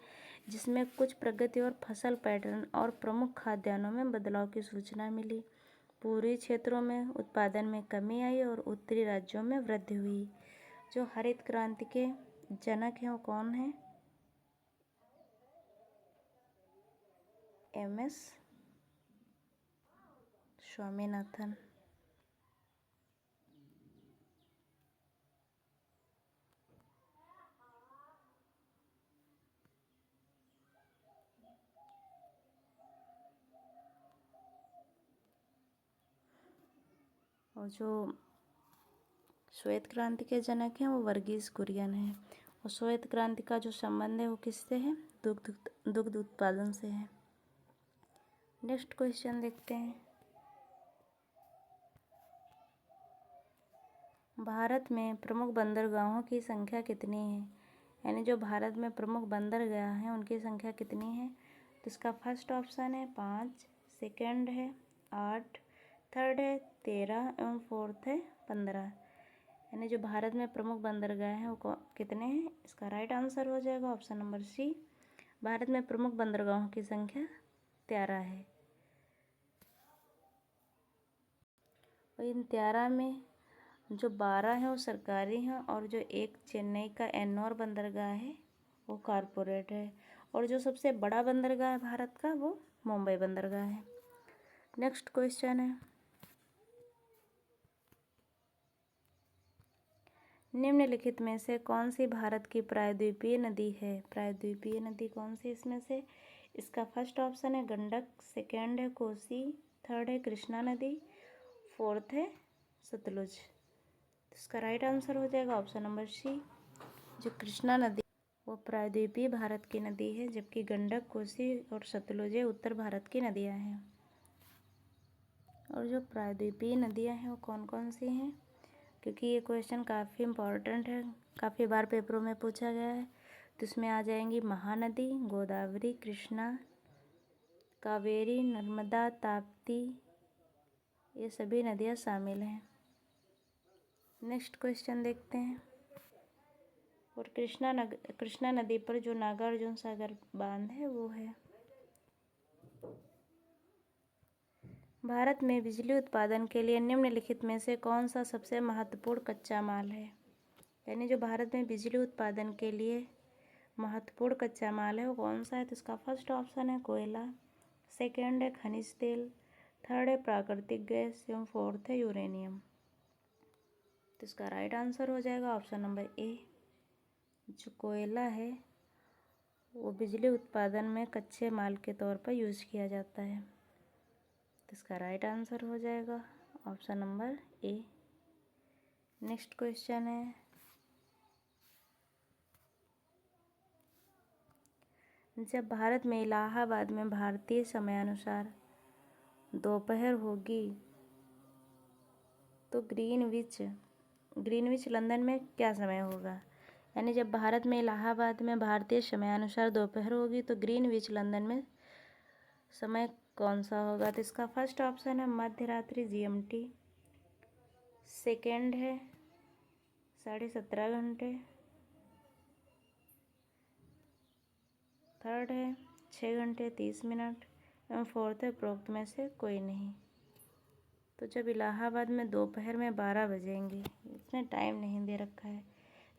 जिसमें कुछ प्रगति और फसल पैटर्न और प्रमुख खाद्यान्नों में बदलाव की सूचना मिली। पूर्वी क्षेत्रों में उत्पादन में कमी आई और उत्तरी राज्यों में वृद्धि हुई। जो हरित क्रांति के जनक हैं वो कौन हैं? MS स्वामीनाथन। और जो श्वेत क्रांति के जनक हैं वो वर्गीस कुरियन हैं। और श्वेत क्रांति का जो संबंध है वो किससे है? दुग्ध उत्पादन से है। नेक्स्ट क्वेश्चन देखते हैं, भारत में प्रमुख बंदरगाहों की संख्या कितनी है? यानी जो भारत में प्रमुख बंदरगाह हैं उनकी संख्या कितनी है? तो इसका फर्स्ट ऑप्शन है 5, सेकंड है 8, थर्ड है 13 एवं फोर्थ है 15। यानी जो भारत में प्रमुख बंदरगाह हैं वो कितने हैं? इसका राइट आंसर हो जाएगा ऑप्शन नंबर सी, भारत में प्रमुख बंदरगाहों की संख्या 13 है। और इन 13 में जो 12 हैं वो सरकारी हैं और जो एक चेन्नई का एन्नोर बंदरगाह है वो कॉरपोरेट है। और जो सबसे बड़ा बंदरगाह है भारत का वो मुंबई बंदरगाह है। नेक्स्ट क्वेश्चन है, निम्नलिखित में से कौन सी भारत की प्रायद्वीपीय नदी है? प्रायद्वीपीय नदी कौन सी इसमें से? इसका फर्स्ट ऑप्शन है गंडक, सेकेंड है कोसी, थर्ड है कृष्णा नदी, फोर्थ है सतलुज। इसका राइट आंसर हो जाएगा ऑप्शन नंबर सी, जो कृष्णा नदी वो प्रायद्वीपीय भारत की नदी है, जबकि गंडक, कोसी और सतलुज उत्तर भारत की नदियां हैं। और जो प्रायद्वीपीय नदियां हैं वो कौन कौन सी हैं? क्योंकि ये क्वेश्चन काफ़ी इम्पॉर्टेंट है, काफ़ी बार पेपरों में पूछा गया है। तो इसमें आ जाएंगी महानदी, गोदावरी, कृष्णा, कावेरी, नर्मदा, ताप्ती, ये सभी नदियाँ शामिल हैं। नेक्स्ट क्वेश्चन देखते हैं। और कृष्णा नदी पर जो नागार्जुन सागर बांध है वो है। भारत में बिजली उत्पादन के लिए निम्नलिखित में से कौन सा सबसे महत्वपूर्ण कच्चा माल है? यानी जो भारत में बिजली उत्पादन के लिए महत्वपूर्ण कच्चा माल है वो कौन सा है? तो इसका फर्स्ट ऑप्शन है कोयला, सेकेंड है खनिज तेल, थर्ड है प्राकृतिक गैस एवं फोर्थ है यूरेनियम। तो इसका राइट आंसर हो जाएगा ऑप्शन नंबर ए। जो कोयला है वो बिजली उत्पादन में कच्चे माल के तौर पर यूज किया जाता है। तो इसका राइट आंसर हो जाएगा option number A. Next question है, जब भारत में इलाहाबाद में भारतीय समयानुसार दोपहर होगी तो ग्रीनविच लंदन में क्या समय होगा? यानी जब भारत में इलाहाबाद में भारतीय समयानुसार दोपहर होगी तो ग्रीनविच लंदन में समय कौन सा होगा? तो इसका फर्स्ट ऑप्शन है मध्य रात्रि GMT, सेकेंड है 17.5 घंटे, थर्ड है 6 घंटे 30 मिनट एवं फोर्थ है उपरोक्त में से कोई नहीं। तो जब इलाहाबाद में दोपहर में 12 बजेंगे, इसमें टाइम नहीं दे रखा है,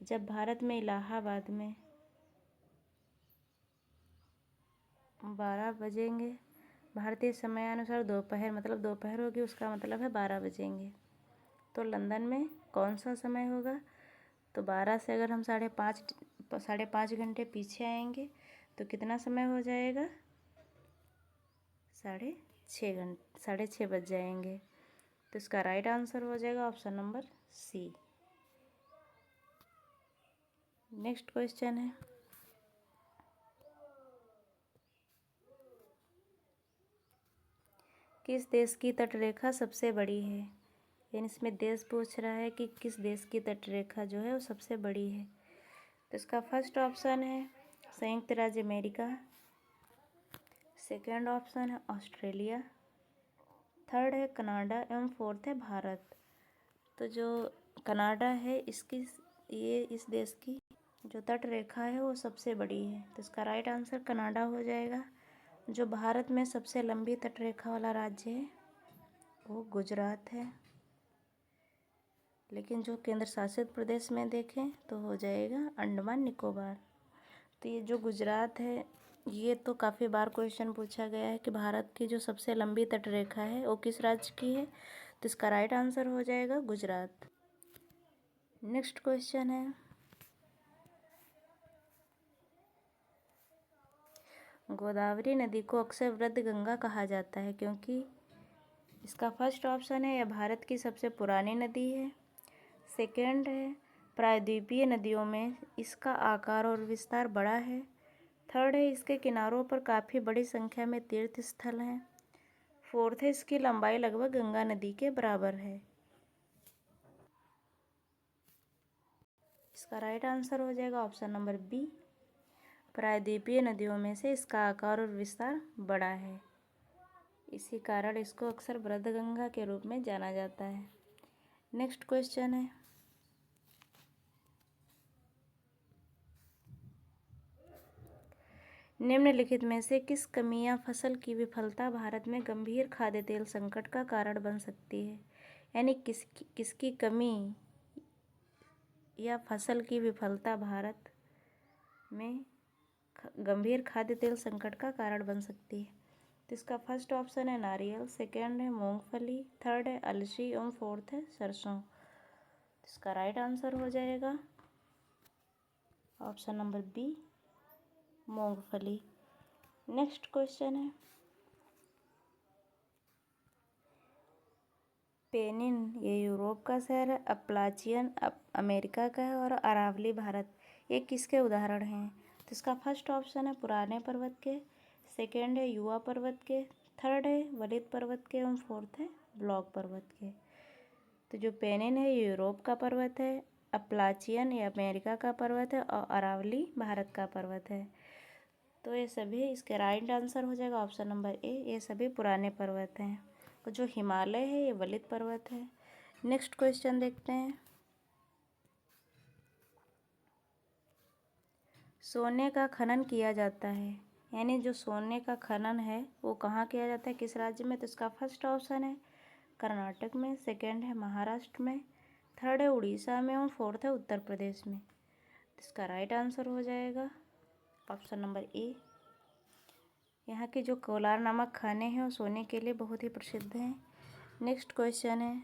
जब भारत में इलाहाबाद में 12 बजेंगे भारतीय समयानुसार दोपहर, मतलब दोपहर होगी उसका मतलब है 12 बजेंगे, तो लंदन में कौन सा समय होगा? तो 12 से अगर हम 5.5 घंटे पीछे आएंगे तो कितना समय हो जाएगा? 6:30 बज जाएंगे। तो इसका राइट आंसर हो जाएगा option number C. Next question है, किस देश की तटरेखा सबसे बड़ी है? यानी इसमें देश पूछ रहा है कि किस देश की तटरेखा जो है वो सबसे बड़ी है। तो इसका फर्स्ट ऑप्शन है संयुक्त राज्य अमेरिका, सेकेंड ऑप्शन है ऑस्ट्रेलिया, थर्ड है कनाडा एवं फोर्थ है भारत। तो जो कनाडा है इस देश की जो तट रेखा है वो सबसे बड़ी है, तो इसका राइट आंसर कनाडा हो जाएगा। जो भारत में सबसे लंबी तट रेखा वाला राज्य है वो गुजरात है, लेकिन जो केंद्र शासित प्रदेश में देखें तो हो जाएगा अंडमान निकोबार। तो ये जो गुजरात है ये तो काफ़ी बार क्वेश्चन पूछा गया है कि भारत की जो सबसे लंबी तटरेखा है वो किस राज्य की है, तो इसका राइट आंसर हो जाएगा गुजरात। नेक्स्ट क्वेश्चन है, गोदावरी नदी को अक्सर वृद्ध गंगा कहा जाता है क्योंकि इसका फर्स्ट ऑप्शन है यह भारत की सबसे पुरानी नदी है, सेकेंड है प्रायद्वीपीय नदियों में इसका आकार और विस्तार बड़ा है, थर्ड है इसके किनारों पर काफ़ी बड़ी संख्या में तीर्थ स्थल हैं, फोर्थ है इसकी लंबाई लगभग गंगा नदी के बराबर है। इसका राइट आंसर हो जाएगा ऑप्शन नंबर बी, प्रायद्वीपीय नदियों में से इसका आकार और विस्तार बड़ा है, इसी कारण इसको अक्सर वृद्धगंगा के रूप में जाना जाता है। नेक्स्ट क्वेश्चन है, निम्नलिखित में से किस कमी या फसल की विफलता भारत में गंभीर खाद्य तेल संकट का कारण बन सकती है? यानी किसकी कमी या फसल की विफलता भारत में गंभीर खाद्य तेल संकट का कारण बन सकती है? तो इसका फर्स्ट ऑप्शन है नारियल, सेकेंड है मूंगफली, थर्ड है अलसी एवं फोर्थ है सरसों। इसका राइट आंसर हो जाएगा ऑप्शन नंबर बी, मूंगफली। नेक्स्ट क्वेश्चन है, पेनिन ये यूरोप का शहर है, अपलाचियन अमेरिका का है और अरावली भारत, ये किसके उदाहरण हैं? तो इसका फर्स्ट ऑप्शन है पुराने पर्वत के, सेकेंड है युवा पर्वत के, थर्ड है वलित पर्वत के एवं फोर्थ है ब्लॉक पर्वत के। तो जो पेनिन है ये यूरोप का पर्वत है, अपलाचियन ये अमेरिका का पर्वत है और अरावली भारत का पर्वत है। तो ये सभी, इसके राइट आंसर हो जाएगा ऑप्शन नंबर ए, ये सभी पुराने पर्वत हैं। और जो हिमालय है ये वलित पर्वत है। नेक्स्ट क्वेश्चन देखते हैं। सोने का खनन किया जाता है, यानी जो सोने का खनन है वो कहाँ किया जाता है, किस राज्य में? तो इसका फर्स्ट ऑप्शन है कर्नाटक में, सेकंड है महाराष्ट्र में, थर्ड है उड़ीसा में और फोर्थ है उत्तर प्रदेश में। इसका राइट आंसर हो जाएगा ऑप्शन नंबर ए। यहाँ के जो कोलार नामक खाने हैं वो सोने के लिए बहुत ही प्रसिद्ध हैं। नेक्स्ट क्वेश्चन है,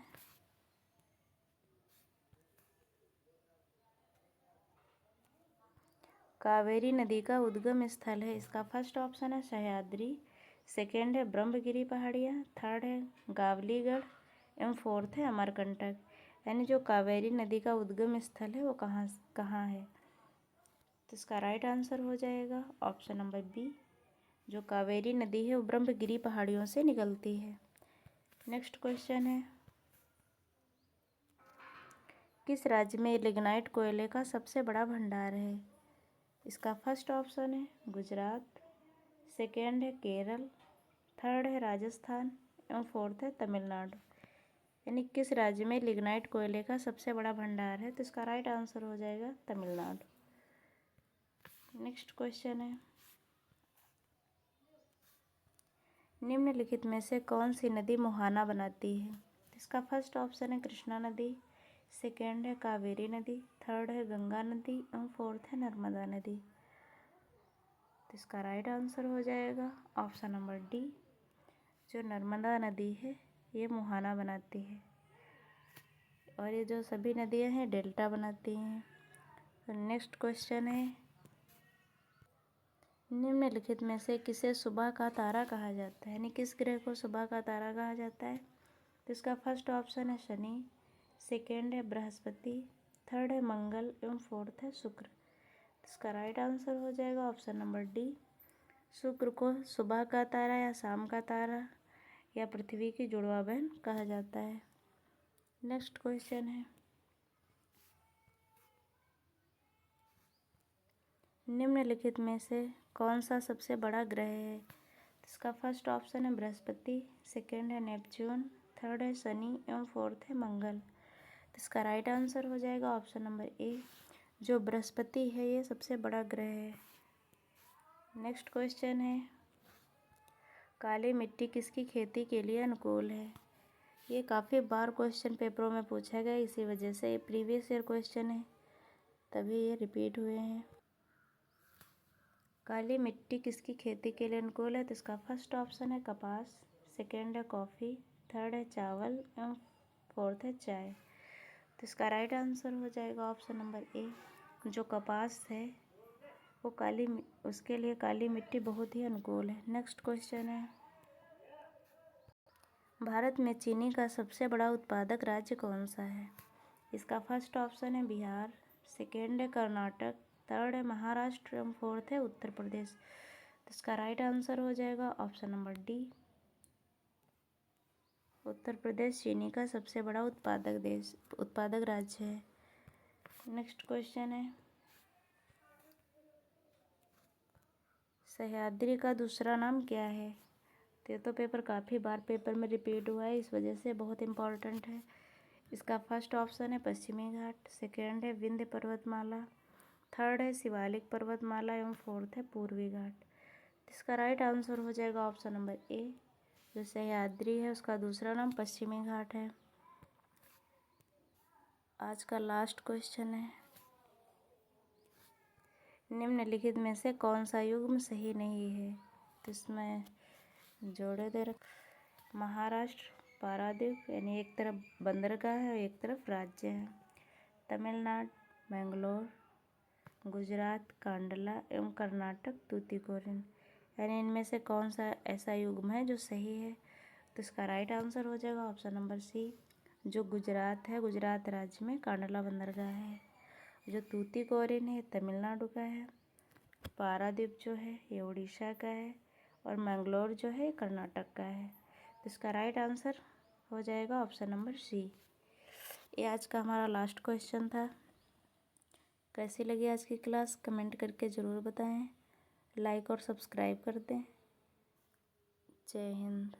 कावेरी नदी का उद्गम स्थल है, इसका फर्स्ट ऑप्शन है सह्याद्री, सेकंड है ब्रह्मगिरी पहाड़ियाँ, थर्ड है गावलीगढ़ एवं फोर्थ है अमरकंटक। यानी जो कावेरी नदी का उद्गम स्थल है वो कहाँ है? तो इसका राइट आंसर हो जाएगा ऑप्शन नंबर बी। जो कावेरी नदी है वो ब्रह्मगिरी पहाड़ियों से निकलती है। नेक्स्ट क्वेश्चन है, किस राज्य में लिग्नाइट कोयले का सबसे बड़ा भंडार है? इसका फर्स्ट ऑप्शन है गुजरात, सेकेंड है केरल, थर्ड है राजस्थान एवं फोर्थ है तमिलनाडु। यानी किस राज्य में लिग्नाइट कोयले का सबसे बड़ा भंडार है? तो इसका राइट आंसर हो जाएगा तमिलनाडु। नेक्स्ट क्वेश्चन है, निम्नलिखित में से कौन सी नदी मुहाना बनाती है? इसका फर्स्ट ऑप्शन है कृष्णा नदी, सेकेंड है कावेरी नदी, थर्ड है गंगा नदी और फोर्थ है नर्मदा नदी। तो इसका राइट आंसर हो जाएगा ऑप्शन नंबर डी। जो नर्मदा नदी है ये मुहाना बनाती है और ये जो सभी नदियां हैं डेल्टा बनाती हैं। तो नेक्स्ट क्वेश्चन है, निम्नलिखित में से किसे सुबह का तारा कहा जाता है? यानी किस ग्रह को सुबह का तारा कहा जाता है? तो इसका फर्स्ट ऑप्शन है शनि, सेकेंड है बृहस्पति, थर्ड है मंगल एवं फोर्थ है शुक्र। इसका राइट आंसर हो जाएगा ऑप्शन नंबर डी। शुक्र को सुबह का तारा या शाम का तारा या पृथ्वी की जुड़वा बहन कहा जाता है। नेक्स्ट क्वेश्चन है, निम्नलिखित में से कौन सा सबसे बड़ा ग्रह है? इसका फर्स्ट ऑप्शन है बृहस्पति, सेकेंड है नेपच्यून, थर्ड है शनि एवं फोर्थ है मंगल। इसका राइट आंसर हो जाएगा ऑप्शन नंबर ए। जो बृहस्पति है ये सबसे बड़ा ग्रह है। नेक्स्ट क्वेश्चन है, काली मिट्टी किसकी खेती के लिए अनुकूल है? ये काफ़ी बार क्वेश्चन पेपरों में पूछा गया, इसी वजह से ये प्रीवियस ईयर क्वेश्चन है, तभी ये रिपीट हुए हैं। काली मिट्टी किसकी खेती के लिए अनुकूल है? तो इसका फर्स्ट ऑप्शन है कपास, सेकेंड है कॉफ़ी, थर्ड है चावल एवं फोर्थ है चाय। तो इसका राइट आंसर हो जाएगा ऑप्शन नंबर ए। जो कपास है वो उसके लिए काली मिट्टी बहुत ही अनुकूल है। नेक्स्ट क्वेश्चन है, भारत में चीनी का सबसे बड़ा उत्पादक राज्य कौन सा है? इसका फर्स्ट ऑप्शन है बिहार, सेकेंड है कर्नाटक, थर्ड है महाराष्ट्र एवं फोर्थ है उत्तर प्रदेश। तो इसका राइट आंसर हो जाएगा option number D. Uttar Pradesh चीनी का सबसे बड़ा उत्पादक राज्य है। नेक्स्ट क्वेश्चन है, सह्याद्री का दूसरा नाम क्या है? तो पेपर काफ़ी बार पेपर में रिपीट हुआ है, इस वजह से बहुत इम्पॉर्टेंट है। इसका फर्स्ट ऑप्शन है पश्चिमी घाट, सेकेंड है विंध्य पर्वतमाला, थर्ड है शिवालिक पर्वतमाला एवं फोर्थ है पूर्वी घाट। इसका राइट आंसर हो जाएगा ऑप्शन नंबर ए। जो सह्याद्री है उसका दूसरा नाम पश्चिमी घाट है। आज का लास्ट क्वेश्चन है, निम्नलिखित में से कौन सा युग्म सही नहीं है? तो इसमें जोड़े दे रख महाराष्ट्र पारादीप, यानी एक तरफ बंदरगाह है और एक तरफ राज्य है। तमिलनाडु मैंगलोर, गुजरात कांडला एवं कर्नाटक तूतीकोरिन। यानी इनमें से कौन सा ऐसा युग्म है जो सही है? तो इसका राइट आंसर हो जाएगा ऑप्शन नंबर सी। जो गुजरात है, गुजरात राज्य में कांडला बंदरगाह है। जो तूतीकोरिन है तमिलनाडु का है, पारादीप जो है ये उड़ीसा का है और मैंगलोर जो है कर्नाटक का है। तो इसका राइट आंसर हो जाएगा ऑप्शन नंबर सी। ये आज का हमारा लास्ट क्वेश्चन था। कैसी लगी आज की क्लास कमेंट करके ज़रूर बताएं। लाइक और सब्सक्राइब कर दें। जय हिंद।